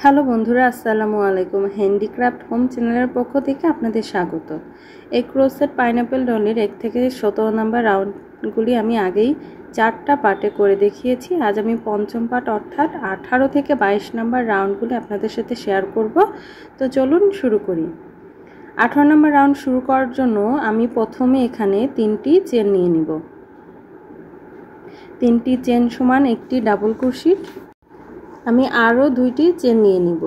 Hello বন্ধুরা, আসসালামু আলাইকুম। হ্যান্ডিক্রাফট হোম চ্যানেলের পক্ষ থেকে আপনাদের স্বাগত। এই ক্রোসেট পাইনাপেল ডলির 1 থেকে 17 নম্বর রাউন্ডগুলি আমি আগেই 4টা পার্টে করে দেখিয়েছি। আজ আমি পঞ্চম পার্ট অর্থাৎ 18 থেকে 22 নম্বর রাউন্ডগুলি আপনাদের সাথে শেয়ার করব। তো চলুন শুরু করি। 18 নম্বর রাউন্ড শুরু করার জন্য আমি প্রথমে এখানে 3টি চেন নিয়ে নিব। 3টি চেন সমান একটি ডাবল ক্রোশেট। আমি আরও 2টি চেন নিয়ে নিব।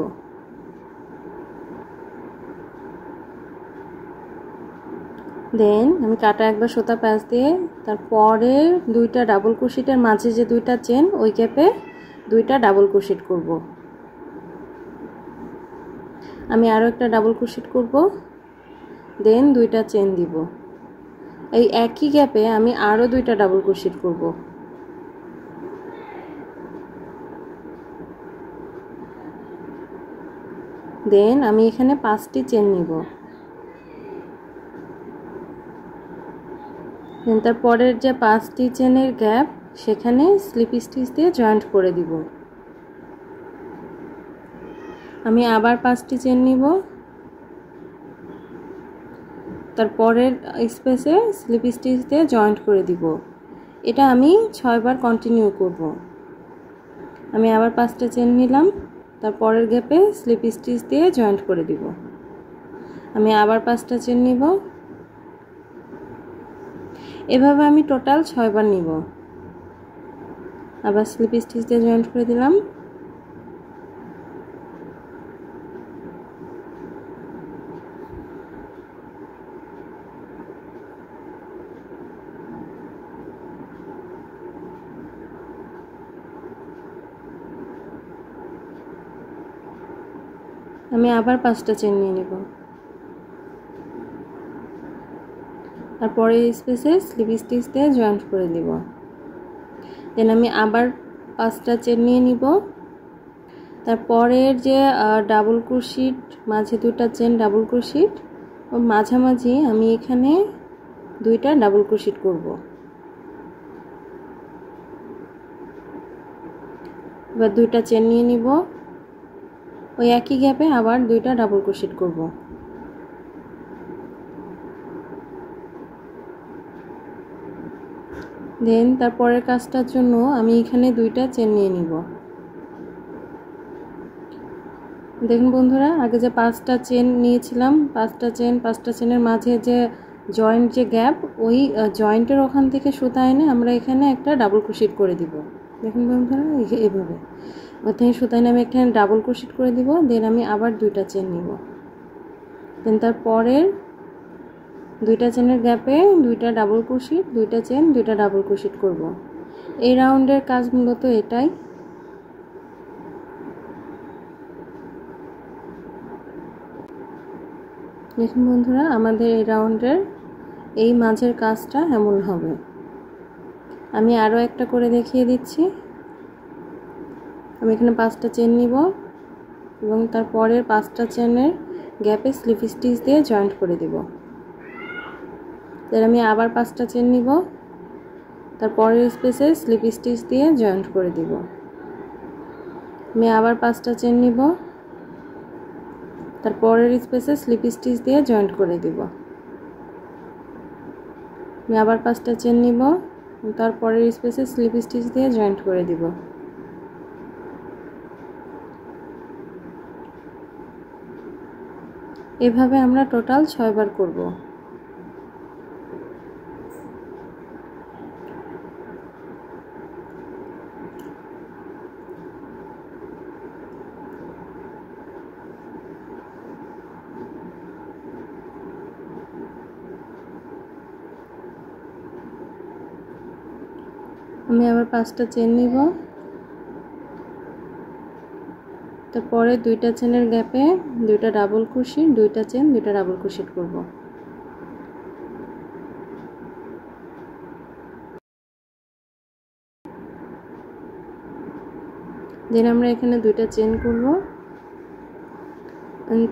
দেন আমি কাটা একবার সুতা প্যাঁচ দিয়ে তারপরে 2টা ডাবল ক্রোশেটের মাঝে যে 2টা চেন ওই গ্যাপে 2টা ডাবল ক্রোশেট করব। আমি আরও একটা ডাবল ক্রোশেট করব, দেন 2টা চেন দিব। এই একই গ্যাপে আমি আরও 2টা ডাবল ক্রোশেট করব। দেন আমি এখানে 5টি চেন নিব। দেন তারপরের যে 5টি চেনের গ্যাপ সেখানে স্লিপ স্টিচ দিয়ে জয়েন্ট করে দিব। আমি আবার 5টি চেন নিব, তারপরের স্পেসে স্লিপ স্টিচ দিয়ে জয়েন্ট করে দিব। এটা আমি 6 বার কন্টিনিউ করব। আমি আবার 5টা চেন নিলাম, তারপরের গ্যাপে স্লিপ স্টিচ দিয়ে জয়েন্ট করে দিব। আমি আবার 5টা চেন নিব। এভাবে আমি টোটাল 6 বার নিব। আবার স্লিপ স্টিচ দিয়ে জয়েন্ট করে দিলাম। আমি আবার 5টা চেন নিয়ে নেব, তারপরে স্পেসে স্লিপ স্টিচ দিয়ে জয়েন্ট করে দিব। দেন আমি আবার 5টা চেন নিয়ে নিব। তারপরের যে ডাবল ক্রোশেট মাঝে 2টা চেন ডাবল ক্রোশেট ও মাঝামাঝি আমি এখানে 2টা ডাবল ক্রোশেট করব। এবার 2টা চেন নিয়ে নিব, ওই একই গ্যাপে আবার 2টা ডাবল ক্রোশেট করব। দেন তারপরের কাজটার জন্য আমি এখানে 2টা চেন নিয়ে নিব। দেখুন বন্ধুরা, আগে যে 5টা চেন নিয়েছিলাম, 5টা চেনের মাঝে যে জয়েন্ট যে গ্যাপ ওই জয়েন্টের ওখান থেকে সুতা এনে আমরা এখানে একটা ডাবল ক্রোশেট করে দিব। দেখুন বন্ধুরা, এভাবে ওই থেকে সুতা এনে আমি এখানে ডাবল ক্রোশেট করে দিব। দেন আমি আবার 2টা চেন নিব। দেন তারপরের 2টা চেনের গ্যাপে 2টা ডাবল ক্রোশেট, 2টা চেন, 2টা ডাবল ক্রোশেট করব। এই রাউন্ডের কাজ মূলত এটাই। দেখুন বন্ধুরা, আমাদের এই রাউন্ডের এই মাঝের কাজটা এমন হবে। আমি আরও একটা করে দেখিয়ে দিচ্ছি। আমি এখানে 5টা চেন নিব এবং তারপরের 5টা চেনের গ্যাপে স্লিপ স্টিচ দিয়ে জয়েন্ট করে দেব। তাহলে আমি আবার 5টা চেন নিব, তারপরের স্পেসে স্লিপ স্টিচ দিয়ে জয়েন্ট করে দেব। আমি আবার 5টা চেন নিব, তারপরের স্পেসে স্লিপ স্টিচ দিয়ে জয়েন্ট করে দেব। আমি আবার 5টা চেন নিব, তারপরের স্পেসে স্লিপ স্টিচ দিয়ে জয়েন্ট করে দেব। এভাবে আমরা টোটাল 6 বার করব। আমি আবার 5টা চেন নিব, তারপরে 2টা চেনের গ্যাপে 2টা ডাবল ক্রোশেট, 2টা চেন, 2টা ডাবল ক্রোশেট করব। দেন আমরা এখানে 2টা চেন করব।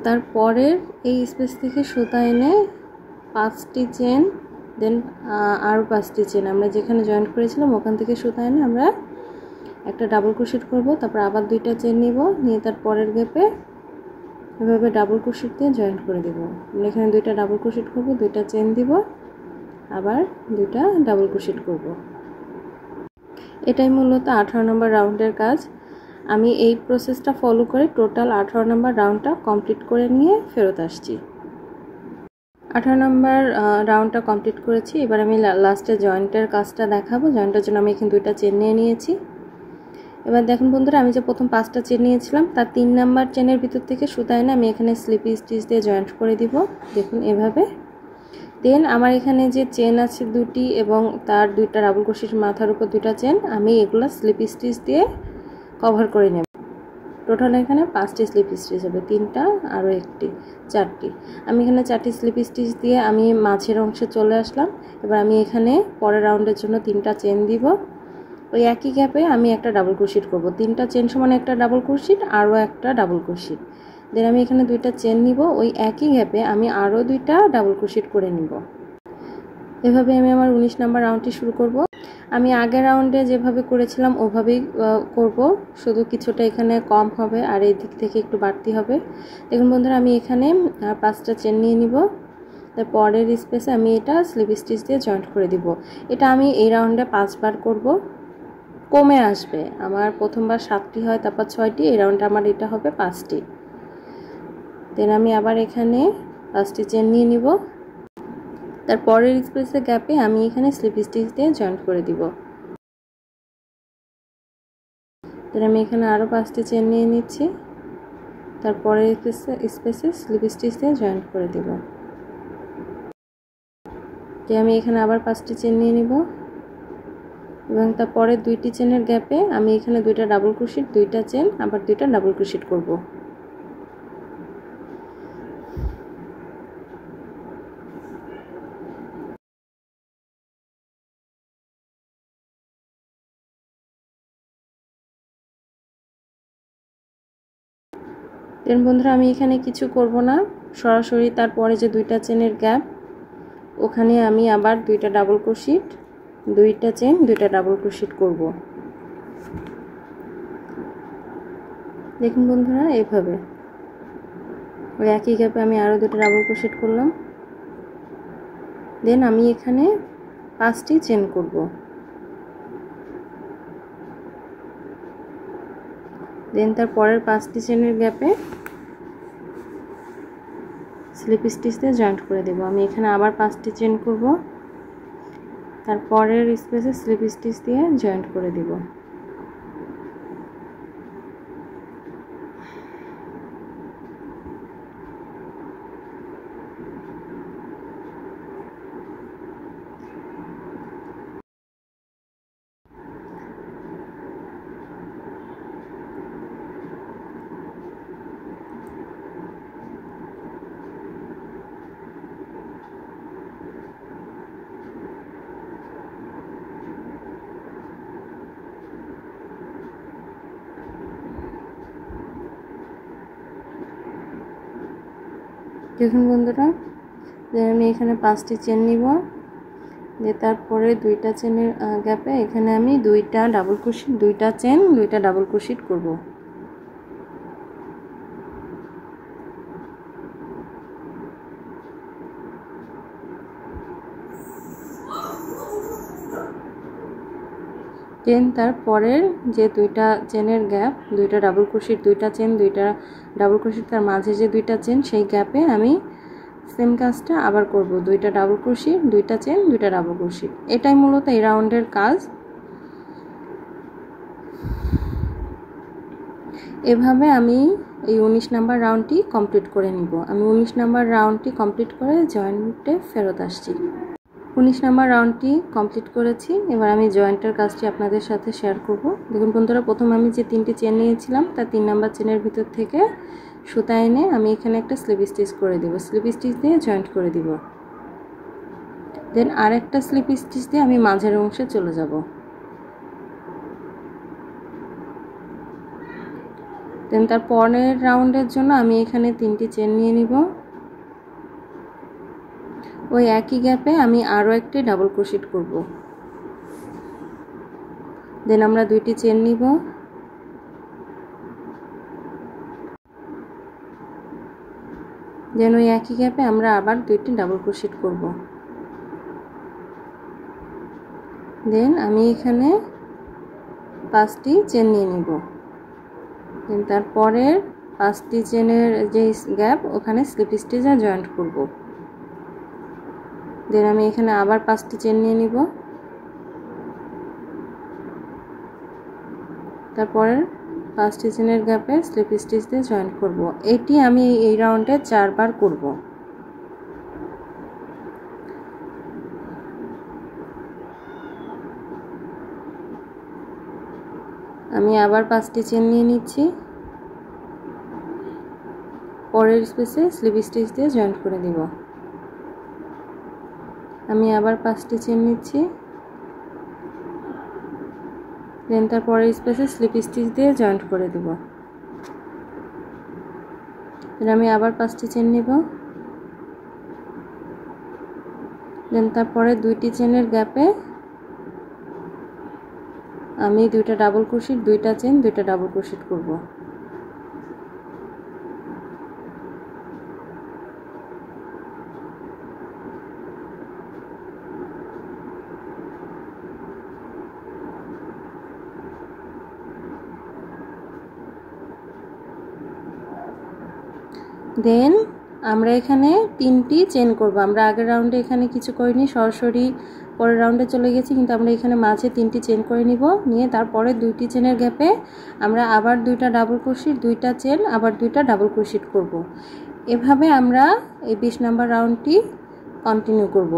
তারপরের এই স্পেস থেকে সুতা এনে 5টি চেন, দেন আরও 5টি চেন আমরা যেখানে জয়েন্ট করেছিলাম ওখান থেকে সুতা এনে আমরা একটা ডাবল ক্রোশেট করব, তারপর আবার দুইটা চেন নিব, নিয়ে তার পরের গ্যাপে এভাবে ডাবল ক্রোশেট দিয়ে জয়েন্ট করে দেব। আমরা এখানে দুইটা ডাবল ক্রোশেট করব, দুইটা চেন দিব, আবার দুইটা ডাবল ক্রোশেট করব। এটাই মূলত 18 নম্বর রাউন্ডের কাজ। আমি এই প্রসেসটা ফলো করে টোটাল 18 নম্বর রাউন্ডটা কমপ্লিট করে নিয়ে ফেরত আসছি। 18 নম্বর রাউন্ডটা কমপ্লিট করেছি। এবার আমি লাস্টে জয়েন্টের কাজটা দেখাবো। জয়েন্টের জন্য আমি এখানে দুইটা চেন নিয়ে নিয়েছি। এবার দেখুন বন্ধুরা, আমি যে প্রথম 5টা চেন নিয়েছিলাম তার 3 নাম্বার চেনের ভিতর থেকে সুতা এনে আমি এখানে স্লিপি স্টিচ দিয়ে জয়েন্ট করে দিব। দেখুন এভাবে। দেন আমার এখানে যে চেন আছে দুটি এবং তার দুইটা ডাবল ক্রোশেট মাথার উপর দুইটা চেন, আমি এগুলো স্লিপি স্টিচ দিয়ে কভার করে নেব। টোটাল এখানে 5টি স্লিপ স্টিচ হবে, 3টা আরও একটি, 4টি। আমি এখানে 4টি স্লিপ স্টিচ দিয়ে আমি মাঝের অংশে চলে আসলাম। এবার আমি এখানে পরের রাউন্ডের জন্য 3টা চেন দিব। ওই একই গ্যাপে আমি একটা ডাবল ক্রোশেট করব। 3টা চেন সমান একটা ডাবল ক্রোশেট, আরও একটা ডাবল ক্রোশেট। দেন আমি এখানে 2টা চেন নিব, ওই একই গ্যাপে আমি আরও 2টা ডাবল ক্রোশেট করে নিব। এভাবে আমি আমার 19 নাম্বার রাউন্ডটি শুরু করব। আমি আগের রাউন্ডে যেভাবে করেছিলাম ওভাবেই করব, শুধু কিছুটা এখানে কম হবে আর এই দিক থেকে একটু বাড়তি হবে। দেখুন বন্ধুরা, আমি এখানে 5টা চেন নিয়ে নিব। পরের স্পেসে আমি এটা স্লিপ স্টিচ দিয়ে জয়েন্ট করে দিব। এটা আমি এই রাউন্ডে 5বার করব, কমে আসবে। আমার প্রথমবার 7টি হয়, তারপর 6টি, এই রাউন্ডে আমার এটা হবে 5টি। দেন আমি আবার এখানে 5টি চেন নিয়ে নিব। তারপরের স্পেসের গ্যাপে আমি এখানে স্লিপ স্টিচ দিয়ে জয়েন্ট করে দিব। দেন আমি এখানে আরও 5টি চেন নিয়ে নিচ্ছি। তারপরের স্পেসে স্লিপ স্টিচ দিয়ে জয়েন্ট করে দিব। যে আমি এখানে আবার 5টি চেন নিয়ে নিব এবং তারপরে 2টি চেনের গ্যাপে আমি এখানে 2টা ডাবল ক্রোশেট, 2টা চেন, আবার 2টা ডাবল ক্রোশেট করব। দেন বন্ধুরা, আমি এখানে কিছু করব না, সরাসরি তারপরে যে 2টা চেনের গ্যাপ ওখানে আমি আবার 2টা ডাবল ক্রোশেট, 2টা চেন, 2টা ডাবল ক্রোশেট করব। দেখুন বন্ধুরা, এইভাবে ওই একই গ্যাপে আমি আরও 2টা ডাবল ক্রোশেট করলাম। দেন আমি এখানে 5টি চেন করব। দেন তার পরের 5টি চেনের গ্যাপে স্লিপ স্টিচ দিয়ে জয়েন্ট করে দেব। আমি এখানে আবার 5টি চেন করব, তারপরের স্পেসে স্লিপ স্টিচ দিয়ে জয়েন্ট করে দেব। দেখুন বন্ধুরা, আমি এখানে 5টি চেন নিব, দিয়ে তারপরে 2টা চেনের গ্যাপে এখানে আমি 2টা ডাবল ক্রোশেট, 2টা চেন, 2টা ডাবল ক্রোশেট করব। দেন তারপরের যে 2টা চেনের গ্যাপ, 2টা ডাবল ক্রোশেট, 2টা চেন, 2টা ডাবল ক্রোশেট, তার মাঝে যে 2টা চেন, সেই গ্যাপে আমি সেম কাজটা আবার করব। 2টা ডাবল ক্রোশেট, 2টা চেন, 2টা ডাবল ক্রোশেট। এটাই মূলত এই রাউন্ডের কাজ। এভাবে আমি এই 19 নাম্বার রাউন্ডটি কমপ্লিট করে নিব। আমি 19 নাম্বার রাউন্ডটি কমপ্লিট করে জয়েন্টে ফেরত আসছি। 19 নাম্বার রাউন্ডটি কমপ্লিট করেছি। এবার আমি জয়েন্টের কাজটি আপনাদের সাথে শেয়ার করব। দেখুন বন্ধুরা, প্রথম আমি যে 3টি চেন নিয়েছিলাম তার 3 নাম্বার চেনের ভিতর থেকে সুতা এনে আমি এখানে একটা স্লিপ স্টিচ করে দেব। স্লিপ স্টিচ দিয়ে জয়েন্ট করে দিব। দেন আরেকটা স্লিপ স্টিচ দিয়ে আমি মাঝের অংশে চলে যাব। দেন তার পরের রাউন্ডের জন্য আমি এখানে 3টি চেন নিয়ে নিব। ওই একই গ্যাপে আমি আরও একটি ডাবল ক্রোশেট করব। দেন আমরা দুইটি চেন নিব, দেন ওই একই গ্যাপে আমরা আবার দুইটি ডাবল ক্রোশেট করব। দেন আমি এখানে 5টি চেন নিয়ে নিব, দেন তারপরের 5টি চেনের যে গ্যাপ ওখানে স্লিপ স্টিচে জয়েন্ট করব। দেন আমি এখানে আবার 5টি চেন নিয়ে নিব, তারপরের 5টি চেনের গ্যাপে স্লিপ স্টিচ দিয়ে জয়েন্ট করব। এটি আমি এই রাউন্ডে 4 বার করব। আমি আবার 5টি চেন নিয়ে নিচ্ছি, পরের স্পেসে স্লিপ স্টিচ দিয়ে জয়েন্ট করে দিব। আমি আবার 5টি চেন নিচ্ছি, দেন তারপরের স্পেসে স্লিপ স্টিচ দিয়ে জয়েন্ট করে দিব। দেন আমি আবার 5টি চেন নিব, দেন তারপরে 2টি চেনের গ্যাপে আমি 2টা ডাবল ক্রোশেট, 2টা চেন, 2টা ডাবল ক্রোশেট করব। দেন আমরা এখানে 3টি চেন করব। আমরা আগের রাউন্ডে এখানে কিছু করিনি, সরাসরি পরের রাউন্ডে চলে গেছি, কিন্তু আমরা এখানে মাঝে 3টি চেন করে নিব, নিয়ে তারপরে 2টি চেনের গ্যাপে আমরা আবার 2টা ডাবল ক্রোশেট, 2টা চেন, আবার 2টা ডাবল ক্রোশেট করব। এভাবে আমরা এই 20 নাম্বার রাউন্ডটি কন্টিনিউ করব।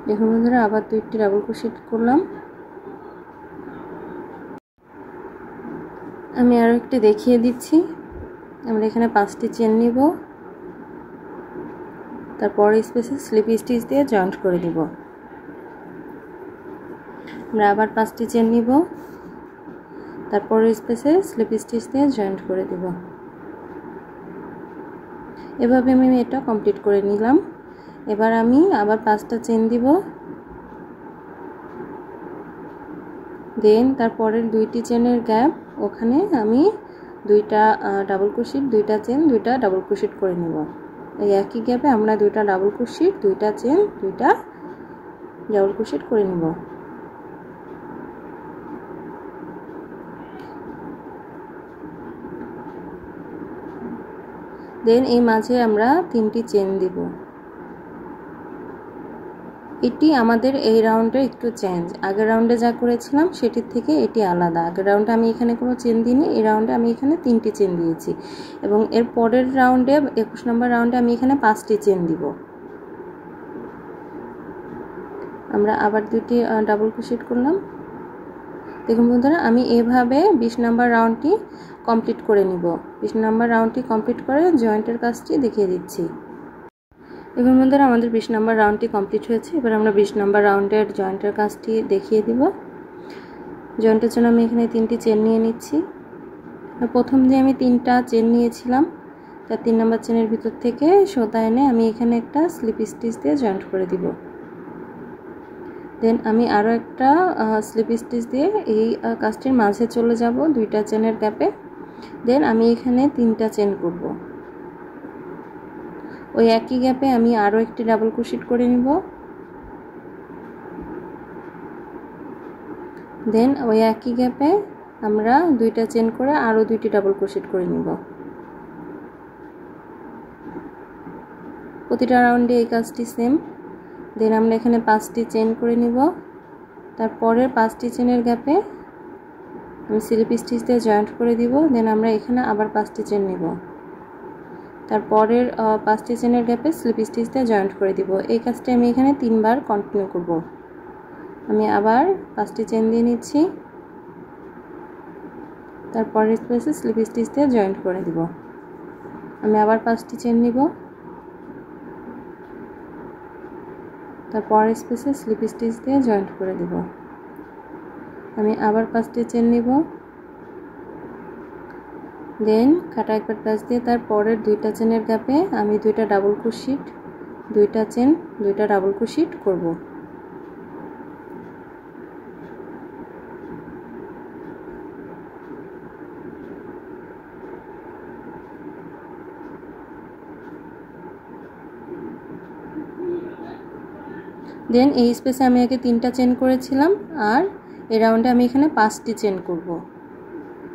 দেখুন বন্ধুরা, আবার 2টি ডাবল ক্রোশেট করলাম। আমি আরও একটি দেখিয়ে দিচ্ছি। আমরা এখানে 5টি চেন নিব, তারপর স্পেসে স্লিপ স্টিচ দিয়ে জয়েন্ট করে দিব। আমরা আবার 5টি চেন নিব, তারপর স্পেসে স্লিপ স্টিচ দিয়ে জয়েন্ট করে দিব। এভাবে আমি এটা কমপ্লিট করে নিলাম। এবার আমি আবার 5টা চেন দিব, দেন তারপরের 2টি চেনের গ্যাপ ওখানে আমি 2টা ডাবল ক্রোশেট, 2টা চেন, 2টা ডাবল ক্রোশেট করে নেব। এই একই গ্যাপে আমরা 2টা ডাবল ক্রোশেট, 2টা চেন, 2টা ডাবল ক্রোশেট করে নেব। দেন এই মাঝে আমরা 3টি চেন দিব। এটি আমাদের এই রাউন্ডে একটু চেঞ্জ, আগের রাউন্ডে যা করেছিলাম সেটির থেকে এটি আলাদা। আগের রাউন্ডে আমি এখানে কোনো চেন দিইনি, এই রাউন্ডে আমি এখানে 3টি চেন দিয়েছি, এবং এর পরের রাউন্ডে 21 নম্বর রাউন্ডে আমি এখানে 5টি চেন দিব। আমরা আবার 2টি ডাবল ক্রোশেট করলাম। দেখুন বন্ধুরা, আমি এভাবে 20 নম্বর রাউন্ডটি কমপ্লিট করে নিব। 20 নম্বর রাউন্ডটি কমপ্লিট করে জয়েন্টের কাজটি দেখিয়ে দিচ্ছি। দেখুন বন্ধুরা, আমাদের 20 নম্বর রাউন্ডটি কমপ্লিট হয়েছে। এবার আমরা 20 নম্বর রাউন্ডের জয়েন্টের কাজটি দেখিয়ে দিব। জয়েন্টের জন্য আমি এখানে 3টি চেন নিয়ে নিচ্ছি। প্রথম যে আমি 3টা চেন নিয়েছিলাম, তার 3 নম্বর চেনের ভিতর থেকে সুতা এনে আমি এখানে একটা স্লিপ স্টিচ দিয়ে জয়েন্ট করে দিব। দেন আমি আরও একটা স্লিপ স্টিচ দিয়ে এই কাজটির মাঝে চলে যাব 2টা চেনের গ্যাপে। দেন আমি এখানে 3টা চেন করব। ওই একই গ্যাপে আমি আরও একটি ডাবল ক্রোশেট করে নিব। দেন ওই একই গ্যাপে আমরা 2টা চেন করে আরও 2টি ডাবল ক্রোশেট করে নিব। প্রতিটা রাউন্ডে এই কাজটি সেম। দেন আমরা এখানে 5টি চেন করে নিব। তারপরের 5টি চেনের গ্যাপে আমি স্লিপ স্টিচ দিয়ে জয়েন্ট করে দিব। দেন আমরা এখানে আবার 5টি চেন নিব, তারপরের 5টি চেনের গ্যাপে স্লিপ স্টিচ দিয়ে জয়েন্ট করে দিব। এই কাজটি আমি এখানে 3 বার কন্টিনিউ করব। আমি আবার 5টি চেন দিয়ে নিচ্ছি, তারপরের স্পেসে স্লিপ স্টিচ দিয়ে জয়েন্ট করে দিব। আমি আবার 5টি চেন নিব, তারপরের স্পেসে স্লিপ স্টিচ দিয়ে জয়েন্ট করে দিব। আমি আবার 5টি চেন নিব, দেন কাটা একবার প্যাচ দিয়ে তারপরের 2টা চেনের গ্যাপে আমি 2টা ডাবল ক্রোশেট দুইটা চেন, দুইটা ডাবল ক্রোশেট করব। দেন এই স্পেসে আমি আগে 3টা চেন করেছিলাম, আর এই রাউন্ডে আমি এখানে 5টি চেন করব।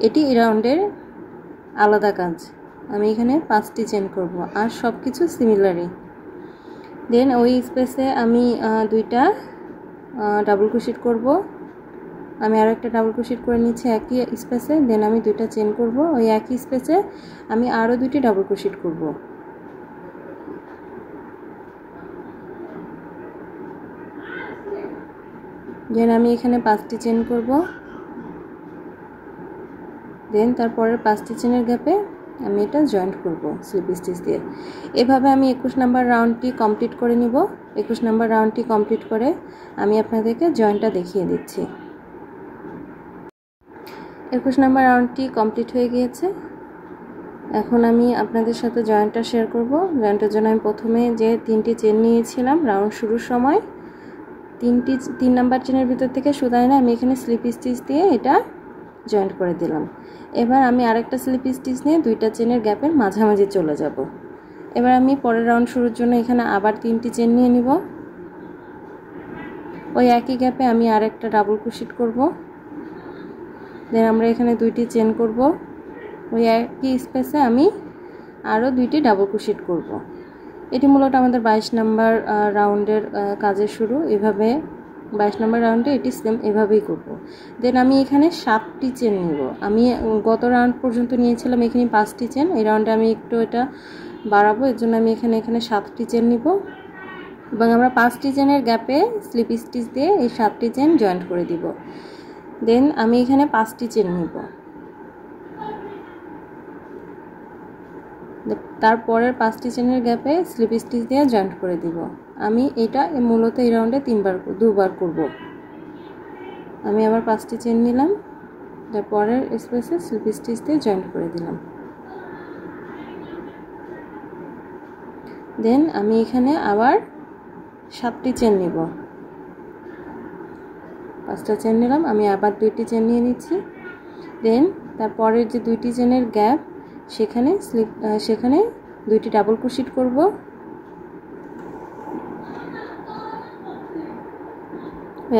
এটি এই রাউন্ডের আলাদা কাজ। আমি এখানে 5টি চেন করব, আর সব কিছু সিমিলারই। দেন ওই স্পেসে আমি দুইটা ডাবল ক্রোশেট করব। আমি আরও একটা ডাবল ক্রোশেট করে নিচ্ছি একই স্পেসে। দেন আমি দুইটা চেন করব, ওই একই স্পেসে আমি আরও দুইটি ডাবল ক্রোশেট করব। দেন আমি এখানে 5টি চেন করব। দেন তারপরের 5টি চেনের গ্যাপে আমি এটা জয়েন্ট করব স্লিপ স্টিচ দিয়ে। এভাবে আমি 21 নাম্বার রাউন্ডটি কমপ্লিট করে নিব। 21 নাম্বার রাউন্ডটি কমপ্লিট করে আমি আপনাদেরকে জয়েন্টটা দেখিয়ে দিচ্ছি। 21 নাম্বার রাউন্ডটি কমপ্লিট হয়ে গিয়েছে। এখন আমি আপনাদের সাথে জয়েন্টটা শেয়ার করব। জয়েন্টের জন্য আমি প্রথমে যে 3টি চেন নিয়েছিলাম রাউন্ড শুরুর সময়, 3 নাম্বার চেনের ভিতর থেকে সুতা এনে আমি এখানে স্লিপ স্টিচ দিয়ে এটা জয়েন্ট করে দিলাম। এবার আমি আরেকটা স্লিপ স্টিচ নিয়ে 2টা চেনের গ্যাপের মাঝামাঝি চলে যাব। এবার আমি পরের রাউন্ড শুরুর জন্য এখানে আবার 3টি চেন নিয়ে নিব। ওই একই গ্যাপে আমি আরেকটা ডাবল ক্রোশেট করব। দেন আমরা এখানে 2টি চেন করব। ওই একই স্পেসে আমি আরও 2টি ডাবল ক্রোশেট করব। এটি মূলত আমাদের 22 নাম্বার রাউন্ডের কাজের শুরু। এভাবে 22 নাম্বার রাউন্ডে এটি সেম এভাবেই করব। দেন আমি এখানে 7টি চেন নিব। আমি গত রাউন্ড পর্যন্ত নিয়েছিলাম এখানে 5টি চেন। এই রাউন্ডে আমি একটু এটা বাড়াবো, এর জন্য আমি এখানে 7টি চেন নিব, এবং আমরা 5টি চেনের গ্যাপে স্লিপ স্টিচ দিয়ে এই 7টি চেন জয়েন্ট করে দিব। দেন আমি এখানে 5টি চেন নিব। তারপরের 5টি চেনের গ্যাপে স্লিপ স্টিচ দিয়ে জয়েন্ট করে দিব। আমি এটা মূলত এই রাউন্ডে দুবার করব। আমি আবার 5টি চেন নিলাম, তারপরের স্পেসে স্লিপ স্টিচ দিয়ে জয়েন্ট করে দিলাম। দেন আমি এখানে আবার 7টি চেন নিব। 5টা চেন নিলাম, আমি আবার 2টি চেন নিয়ে নিচ্ছি। দেন তারপরের যে 2টি চেনের গ্যাপ সেখানে 2টি ডাবল ক্রোশেট করব।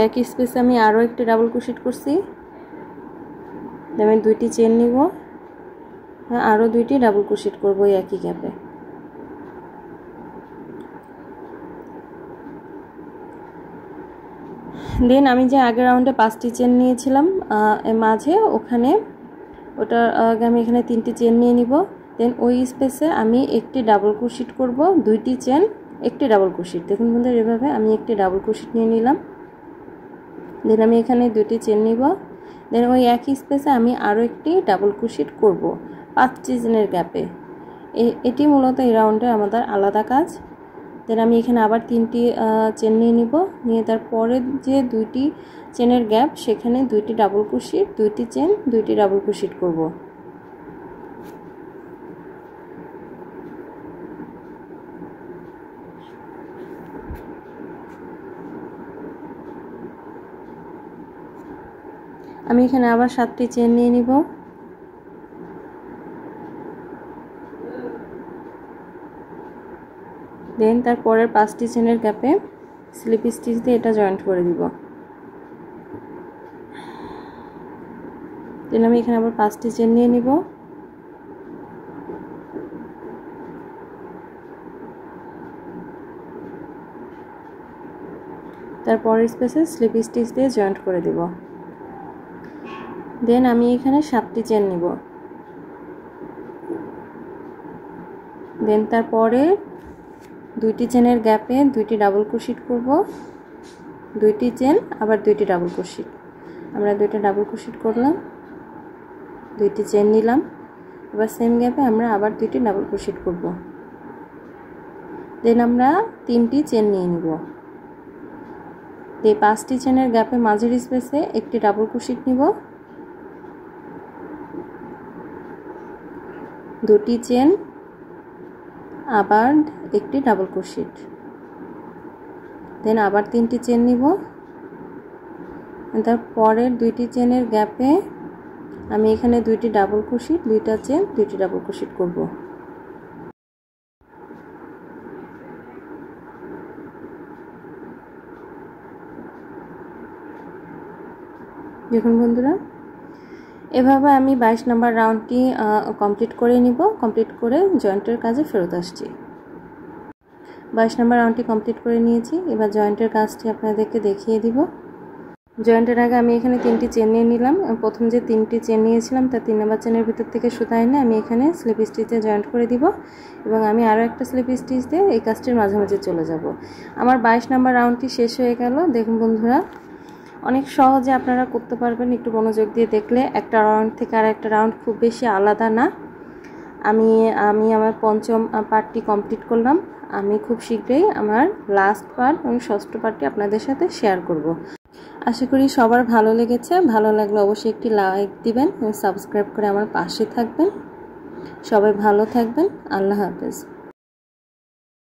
একই স্পেসে আমি আরও একটি ডাবল ক্রোশেট করছি। আমি 2টি চেন নিব, আরও 2টি ডাবল ক্রোশেট করব একই গ্যাপে। দেন আমি যে আগের রাউন্ডে 5টি চেন নিয়েছিলাম মাঝে, আমি এখানে 3টি চেন নিয়ে নিব। দেন ওই স্পেসে আমি একটি ডাবল ক্রোশেট করব, 2টি চেন, একটি ডাবল ক্রোশেট। দেখুন বন্ধুরা, এভাবে আমি একটি ডাবল ক্রোশেট নিয়ে নিলাম। দেন আমি এখানে 2টি চেন নিব। দেন ওই একই স্পেসে আমি আরও একটি ডাবল ক্রোশেট করব 5টি চেনের গ্যাপে। এটি মূলত এই রাউন্ডে আমাদের আলাদা কাজ। দেন আমি এখানে আবার 3টি চেন নিয়ে নিব, নিয়ে তারপরে যে 2টি চেনের গ্যাপ সেখানে 2টি ডাবল ক্রোশেট, 2টি চেন, 2টি ডাবল ক্রোশেট করব। আমি এখানে আবার 7টি চেন নিয়ে নিব। দেন তারপরের 5টি চেনের গ্যাপে স্লিপ স্টিচ দিয়ে এটা জয়েন্ট করে দিব। দেন আমি এখানে আবার 5টি চেন নিয়ে নিব। তারপরের স্পেসে স্লিপ স্টিচ দিয়ে জয়েন্ট করে দিব। দেন আমি এখানে 7টি চেন নিব। দেন তারপরে 2টি চেনের গ্যাপে 2টি ডাবল ক্রোশেট করব, 2টি চেন, আবার 2টি ডাবল ক্রোশেট। আমরা 2টা ডাবল ক্রোশেট করলাম, 2টি চেন নিলাম। এবার সেম গ্যাপে আমরা আবার 2টি ডাবল ক্রোশেট করব। দেন আমরা 3টি চেন নিয়ে নিব। এই 5টি চেনের গ্যাপে মাঝের স্পেসে একটি ডাবল ক্রোশেট নিব, 2টি চেন, আবার একটি ডাবল ক্রোশেট। দেন আবার 3টি চেন নিব। তারপরের 2টি চেনের গ্যাপে আমি এখানে 2টি ডাবল ক্রোশেট, 2টা চেন, 2টি ডাবল ক্রোশেট করব। দেখুন বন্ধুরা, এভাবে আমি 22 নম্বর রাউন্ডটি কমপ্লিট করে নিব। কমপ্লিট করে জয়েন্টের কাজে ফেরত আসছি। 22 নম্বর রাউন্ডটি কমপ্লিট করে নিয়েছি। এবার জয়েন্টের কাজটি আপনাদেরকে দেখিয়ে দিব। জয়েন্টের আগে আমি এখানে 3টি চেন নিয়ে নিলাম। প্রথম যে 3টি চেন নিয়েছিলাম তার 3 নম্বর চেনের ভিতর থেকে সুতা এনে আমি এখানে স্লিপ স্টিচে জয়েন্ট করে দিব এবং আমি আরও একটা স্লিপ স্টিচ দিয়ে এই কাজটির মাঝামাঝি চলে যাব। আমার 22 নম্বর রাউন্ডটি শেষ হয়ে গেল। দেখুন বন্ধুরা, অনেক সহজে আপনারা করতে পারবেন একটু মনোযোগ দিয়ে দেখলে। একটা রাউন্ড থেকে আর একটা রাউন্ড খুব বেশি আলাদা না। আমি আমার 5ম পার্টটি কমপ্লিট করলাম। আমি খুব শীঘ্রই আমার লাস্ট পার্ট এবং ষষ্ঠ পার্টটি আপনাদের সাথে শেয়ার করব। আশা করি সবার ভালো লেগেছে। ভালো লাগলে অবশ্যই একটি লাইক দিবেন এবং সাবস্ক্রাইব করে আমার পাশে থাকবেন। সবাই ভালো থাকবেন। আল্লাহ হাফেজ।